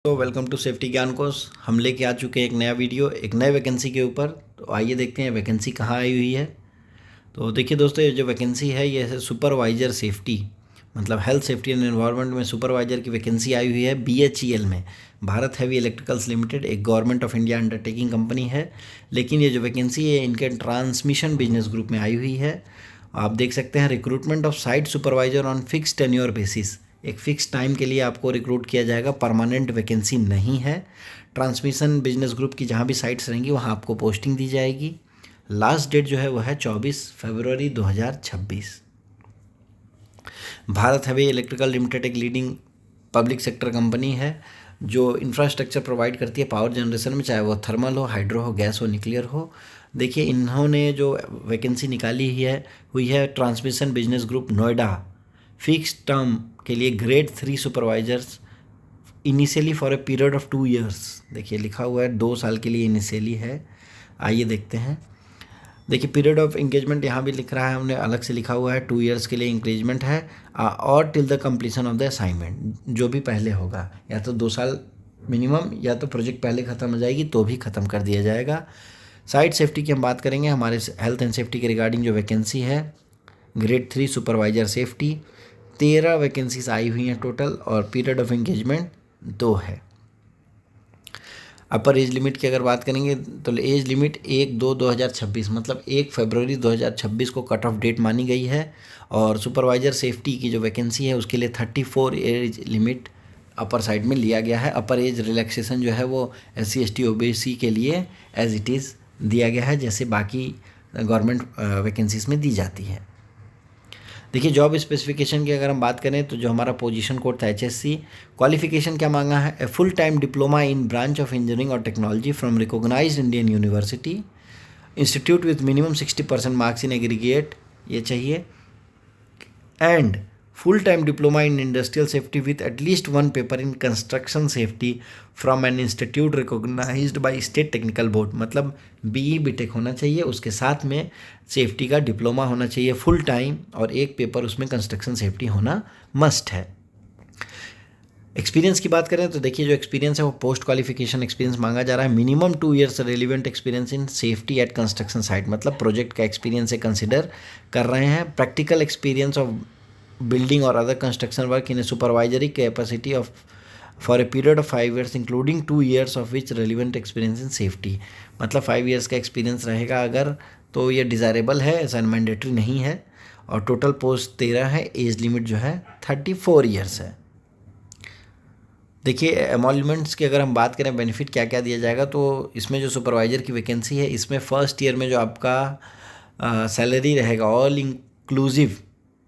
तो welcome to safety ज्ञान course. हम लेके आ चुके हैं एक नया वीडियो एक नए वैकेंसी के ऊपर। तो आइए देखते हैं वैकेंसी कहाँ आई हुई है। तो देखिए दोस्तों, ये जो वैकेंसी है ये है सुपरवाइजर सेफ्टी, मतलब हेल्थ सेफ्टी एंड एनवायरनमेंट में सुपरवाइजर की वैकेंसी आई हुई है BHEL में। भारत हैवी इलेक्ट्रिकल्स लिमिटेड एक government of India undertaking company है, लेकिन ये जो वैकेंसी है इनके ट्रांसमिशन बिजनेस ग्रुप में आई हुई है। आप देख सकते हैं recruitment of site supervisor on fix tenure basis, एक फ़िक्स टाइम के लिए आपको रिक्रूट किया जाएगा, परमानेंट वैकेंसी नहीं है। ट्रांसमिशन बिजनेस ग्रुप की जहाँ भी साइट्स रहेंगी वहाँ आपको पोस्टिंग दी जाएगी। लास्ट डेट जो है वो है 24 फरवरी 2026। भारत हैवी इलेक्ट्रिकल लिमिटेड एक लीडिंग पब्लिक सेक्टर कंपनी है जो इंफ्रास्ट्रक्चर प्रोवाइड करती है पावर जनरेशन में, चाहे वो थर्मल हो, हाइड्रो हो, गैस हो, न्यूक्लियर हो। देखिए इन्होंने जो वैकेंसी निकाली हुई है transmission business group Noida, fix term के लिए grade 3 supervisors initially for a period of 2 years. देखिए लिखा हुआ है 2 साल के लिए इनिशियली है। आइए देखते हैं। देखिए पीरियड ऑफ इंगेजमेंट यहाँ भी लिख रहा है, हमने अलग से लिखा हुआ है 2 ईयर्स के लिए इंगेजमेंट है, और till the completion of the assignment, जो भी पहले होगा, या तो 2 साल मिनिमम, या तो प्रोजेक्ट पहले ख़त्म हो जाएगी तो भी ख़त्म कर दिया जाएगा। साइट सेफ्टी की हम बात करेंगे, हमारे हेल्थ एंड सेफ्टी के रिगार्डिंग जो वैकेंसी है ग्रेड 3 सुपरवाइजर सेफ्टी, 13 वैकेंसीज आई हुई हैं टोटल, और पीरियड ऑफ इंगेजमेंट 2 है। अपर एज लिमिट की अगर बात करेंगे तो एज लिमिट 1/2/2026 मतलब 1 फरवरी 2026 को कट ऑफ डेट मानी गई है। और सुपरवाइजर सेफ्टी की जो वैकेंसी है उसके लिए 34 एज लिमिट अपर साइड में लिया गया है। अपर एज रिलैक्सेशन जो है वो SC ST OBC के लिए एज इट इज़ दिया गया है, जैसे बाकी गवर्नमेंट वैकेंसीज में दी जाती है। देखिए जॉब स्पेसिफिकेशन की अगर हम बात करें तो जो हमारा पोजीशन कोड था HSC, क्वालिफिकेशन क्या मांगा है, a full time diploma in branch of engineering और technology from recognized Indian university institute with minimum 60% marks in aggregate, ये चाहिए, and full time diploma in industrial safety with at least one paper in construction safety from an institute recognized by state technical board, मतलब BE BTech होना चाहिए, उसके साथ में safety का diploma होना चाहिए फुल टाइम, और एक पेपर उसमें कंस्ट्रक्शन सेफ्टी होना मस्ट है। एक्सपीरियंस की बात करें तो देखिए जो एक्सपीरियंस है वो पोस्ट क्वालिफिकेशन एक्सपीरियंस मांगा जा रहा है। Minimum 2 years relevant experience in safety eight construction site, मतलब प्रोजेक्ट का एक्सपीरियंस से कंसिडर कर रहे हैं। Practical experience of building or other construction work in a supervisory capacity of for a period of 5 years including 2 years of which relevant experience in safety, मतलब 5 years का experience रहेगा अगर, तो ये डिज़ायरेबल है, ऐसा मैंडेटरी नहीं है। और टोटल पोस्ट 13 है, एज लिमिट जो है 34 ईयर्स है। देखिए एमोल्यूमेंट्स की अगर हम बात करें बेनिफिट क्या क्या दिया जाएगा, तो इसमें जो सुपरवाइज़र की वैकेंसी है इसमें फर्स्ट ईयर में जो आपका सैलरी रहेगा ऑल इंक्लूसिव,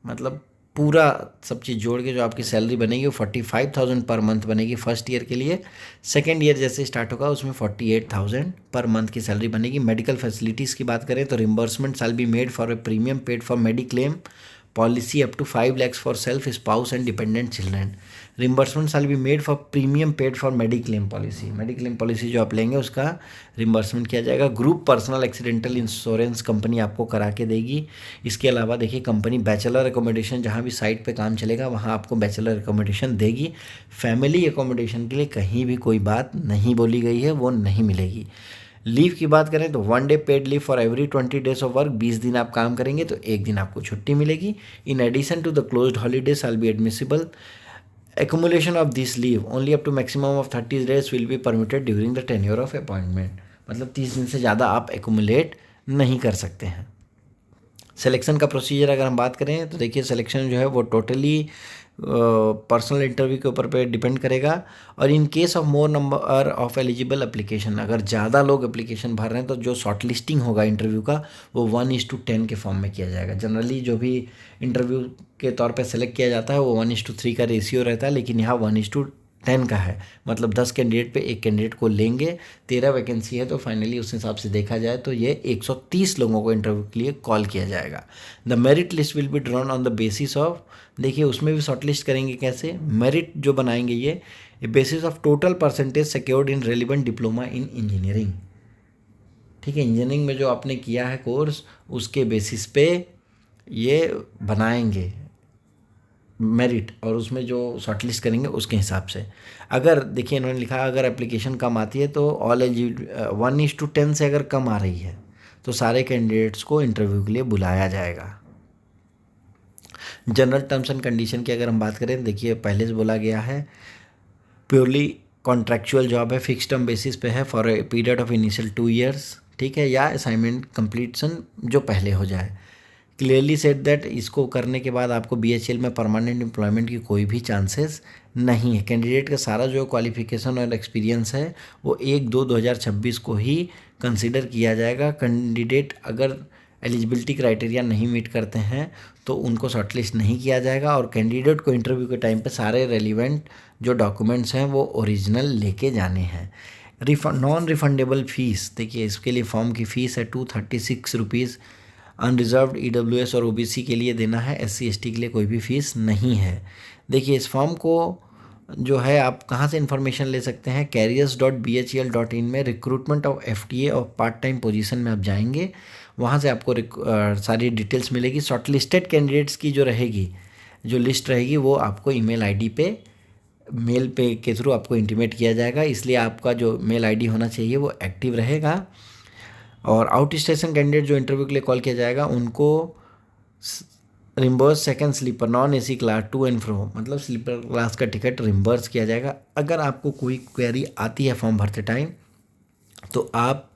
मतलब पूरा सब चीज़ जोड़ के जो आपकी सैलरी बनेगी वो 45,000 पर मंथ बनेगी फर्स्ट ईयर के लिए। सेकेंड ईयर जैसे स्टार्ट होगा उसमें 48,000 पर मंथ की सैलरी बनेगी। मेडिकल फैसिलिटीज़ की बात करें तो reimbursement shall be made for a premium paid for mediclaim policy up to 5 lakhs for self spouse and dependent children. Reimbursement shall be made for premium paid for mediclaim policy, mediclaim policy जो आप लेंगे उसका reimbursement किया जाएगा। Group personal accidental insurance company आपको करा के देगी। इसके अलावा देखिए कंपनी बैचलर एकोमोडेशन, जहाँ भी साइट पे काम चलेगा वहाँ आपको बैचलर एकोमोडेशन देगी। फैमिली एकोमोडेशन के लिए कहीं भी कोई बात नहीं बोली गई है, वो नहीं मिलेगी। लीव की बात करें तो 1 day paid leave for every 20 days of work, 20 दिन आप काम करेंगे तो 1 दिन आपको छुट्टी मिलेगी। In addition to the closed holidays shall be admissible. accumulation of this leave only up to maximum of 30 days will be permitted during the tenure of appointment, मतलब 30 दिन से ज़्यादा आप एक्यूमुलेट नहीं कर सकते हैं। सिलेक्शन का प्रोसीजर अगर हम बात करें तो देखिए सिलेक्शन जो है वो टोटली पर्सनल इंटरव्यू के ऊपर पे डिपेंड करेगा। और in case of more number of eligible application, अगर ज़्यादा लोग एप्लीकेशन भर रहे हैं तो जो शॉर्ट लिस्टिंग होगा इंटरव्यू का वो 1:10 के फॉर्म में किया जाएगा। जनरली जो भी इंटरव्यू के तौर पे सेलेक्ट किया जाता है वो 1:3 का रेशियो रहता है, लेकिन यहाँ 1:10 का है, मतलब 10 कैंडिडेट पे एक कैंडिडेट को लेंगे। 13 वैकेंसी है तो फाइनली उस हिसाब से देखा जाए तो ये 130 लोगों को इंटरव्यू के लिए कॉल किया जाएगा। The merit list will be drawn on the basis of, देखिए उसमें भी शॉर्ट लिस्ट करेंगे कैसे, मेरिट जो बनाएंगे ये basis of total percentage secured in relevant diploma in engineering. ठीक है, इंजीनियरिंग में जो आपने किया है कोर्स उसके बेसिस पे ये बनाएंगे। मेरिट और उसमें जो शॉर्टलिस्ट करेंगे उसके हिसाब से। अगर देखिए इन्होंने लिखा अगर एप्लीकेशन कम आती है तो ऑल एलिजिबिलिटी 1:10 से अगर कम आ रही है तो सारे कैंडिडेट्स को इंटरव्यू के लिए बुलाया जाएगा। जनरल टर्म्स एंड कंडीशन की अगर हम बात करें, देखिए पहले से बोला गया है प्योरली कॉन्ट्रैक्चुअल जॉब है, फिक्स टर्म बेसिस पे है for a period of initial 2 years, ठीक है, या असाइनमेंट कंप्लीशन जो पहले हो जाए। क्लियरली सेड दैट इसको करने के बाद आपको BHEL में परमानेंट एम्प्लॉयमेंट की कोई भी चांसेस नहीं है। कैंडिडेट का सारा जो क्वालिफिकेशन और एक्सपीरियंस है वो 1/2/2026 को ही कंसिडर किया जाएगा। कैंडिडेट अगर एलिजिबिलिटी क्राइटेरिया नहीं मीट करते हैं तो उनको शॉर्टलिस्ट नहीं किया जाएगा और कैंडिडेट को इंटरव्यू के टाइम पे सारे रेलिवेंट जो डॉक्यूमेंट्स हैं वो ओरिजिनल लेके जाने हैं। नॉन रिफंडेबल फ़ीस, देखिए इसके लिए फॉर्म की फ़ीस है 236 रुपीज़। अनरिजर्व्ड EWS और OBC के लिए देना है, SC ST के लिए कोई भी फ़ीस नहीं है। देखिए इस फॉर्म को जो है आप कहाँ से इन्फॉर्मेशन ले सकते हैं, careers.bhel.in में रिक्रूटमेंट ऑफ FTA और पार्ट टाइम पोजीशन में आप जाएंगे, वहाँ से आपको सारी डिटेल्स मिलेगी। शॉर्टलिस्टेड कैंडिडेट्स की जो रहेगी, जो लिस्ट रहेगी वो आपको ईमेल आईडी पे मेल पे के थ्रू आपको इंटीमेट किया जाएगा, इसलिए आपका जो मेल आईडी होना चाहिए वो एक्टिव रहेगा। और आउट स्टेशन कैंडिडेट जो इंटरव्यू के लिए कॉल किया जाएगा उनको reimburse second sleeper non AC class to and fro, मतलब स्लीपर क्लास का टिकट रिम्बर्स किया जाएगा। अगर आपको कोई क्वेरी आती है फॉर्म भरते टाइम तो आप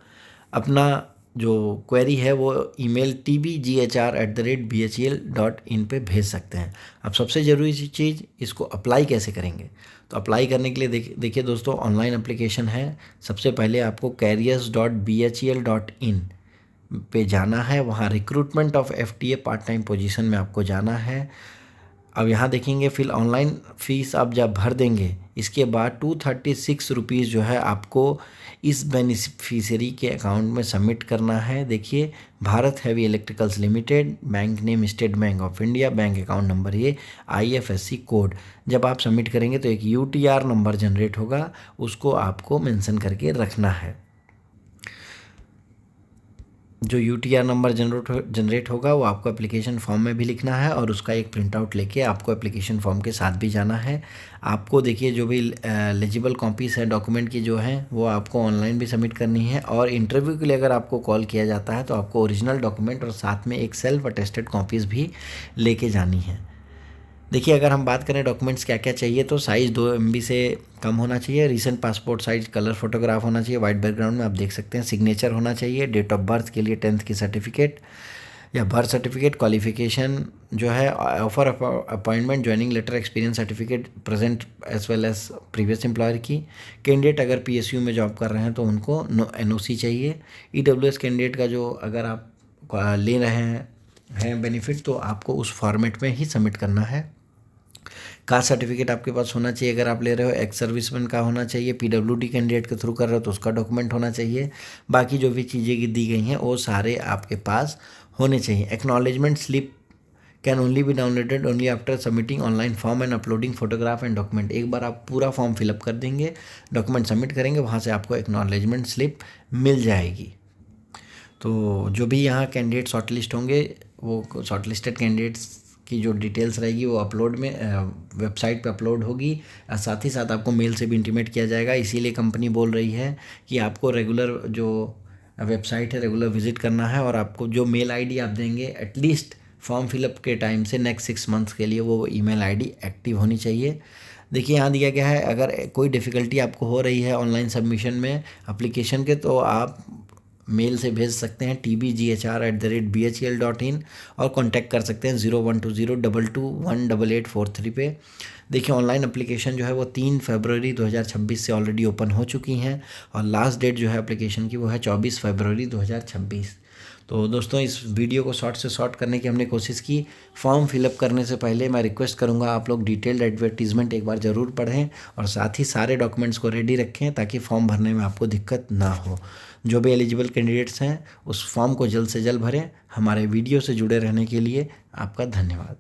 अपना जो क्वेरी है वो ईमेल tbghr@bhel.in पे भेज सकते हैं। अब सबसे ज़रूरी चीज़, इसको अप्लाई कैसे करेंगे? तो अप्लाई करने के लिए देखिए दोस्तों, ऑनलाइन एप्लीकेशन है। सबसे पहले आपको careers.bhel.in पे जाना है, वहाँ recruitment of FTA part time position में आपको जाना है। अब यहाँ देखेंगे फिर ऑनलाइन फ़ीस आप जब भर देंगे इसके बाद 236 रुपीज़ जो है आपको इस बेनिफिशियरी के अकाउंट में सबमिट करना है। देखिए Bharat heavy electricals limited, bank name state bank of India, bank account number ये, IFSC कोड। जब आप सबमिट करेंगे तो एक UTR नंबर जनरेट होगा, उसको आपको मेंशन करके रखना है। जो UTR नंबर जनरेट होगा वो आपको एप्लीकेशन फॉर्म में भी लिखना है और उसका एक प्रिंट आउट लेके आपको एप्लीकेशन फॉर्म के साथ भी जाना है। आपको देखिए जो भी एलिजिबल कॉपीज़ है डॉक्यूमेंट की जो है वो आपको ऑनलाइन भी सबमिट करनी है, और इंटरव्यू के लिए अगर आपको कॉल किया जाता है तो आपको ओरिजिनल डॉक्यूमेंट और साथ में एक सेल्फ अटेस्टेड कॉपीज़ भी लेके जानी है। देखिए अगर हम बात करें डॉक्यूमेंट्स क्या क्या चाहिए, तो साइज़ 2 MB से कम होना चाहिए, recent passport size colour photograph होना चाहिए, वाइट बैकग्राउंड में आप देख सकते हैं, सिग्नेचर होना चाहिए, डेट ऑफ बर्थ के लिए 10th की सर्टिफिकेट या बर्थ सर्टिफिकेट, क्वालिफिकेशन जो है, offer appointment, joining letter, experience certificate present as well as previous employer की। कैंडिडेट अगर PSU में जॉब कर रहे हैं तो उनको NOC चाहिए। EWS कैंडिडेट का जो अगर आप ले रहे हैं बेनिफिट तो आपको उस फॉर्मेट में ही सबमिट करना है। कास्ट सर्टिफिकेट आपके पास होना चाहिए अगर आप ले रहे हो, एक्स सर्विसमैन का होना चाहिए, PWD कैंडिडेट के थ्रू कर रहे हो तो उसका डॉक्यूमेंट होना चाहिए। बाकी जो भी चीज़ें दी गई हैं वो सारे आपके पास होने चाहिए। Acknowledgement slip can only be downloaded only after submitting online form and uploading photograph and document. एक बार आप पूरा फॉर्म फिलअप कर देंगे, डॉक्यूमेंट सबमिट करेंगे, वहाँ से आपको एक्नॉलेजमेंट स्लिप मिल जाएगी। तो जो भी यहाँ कैंडिडेट शॉर्टलिस्ट होंगे वो शॉर्टलिस्टेड कैंडिडेट्स की जो डिटेल्स रहेगी वो अपलोड में वेबसाइट पे अपलोड होगी, साथ ही साथ आपको मेल से भी इंटीमेट किया जाएगा। इसीलिए कंपनी बोल रही है कि आपको रेगुलर जो वेबसाइट है रेगुलर विजिट करना है, और आपको जो मेल आईडी आप देंगे एटलीस्ट फॉर्म फिलअप के टाइम से नेक्स्ट 6 मंथ्स के लिए वो ईमेल आईडी एक्टिव होनी चाहिए। देखिए यहाँ दिया गया है, अगर कोई डिफ़िकल्टी आपको हो रही है ऑनलाइन सबमिशन में एप्लीकेशन के तो आप मेल से भेज सकते हैं tbghr@bhel.in और कांटेक्ट कर सकते हैं 012022218843 पे। देखिए ऑनलाइन एप्लीकेशन जो है वो 3 फरवरी 2026 से ऑलरेडी ओपन हो चुकी हैं और लास्ट डेट जो है एप्लीकेशन की वो है 24 फरवरी 2026। तो दोस्तों इस वीडियो को शॉर्ट से शॉर्ट करने की हमने कोशिश की। फॉर्म फिलअप करने से पहले मैं रिक्वेस्ट करूंगा आप लोग डिटेल्ड एडवर्टीजमेंट एक बार ज़रूर पढ़ें और साथ ही सारे डॉक्यूमेंट्स को रेडी रखें ताकि फॉर्म भरने में आपको दिक्कत ना हो। जो भी एलिजिबल कैंडिडेट्स हैं उस फॉर्म को जल्द से जल्द भरें। हमारे वीडियो से जुड़े रहने के लिए आपका धन्यवाद।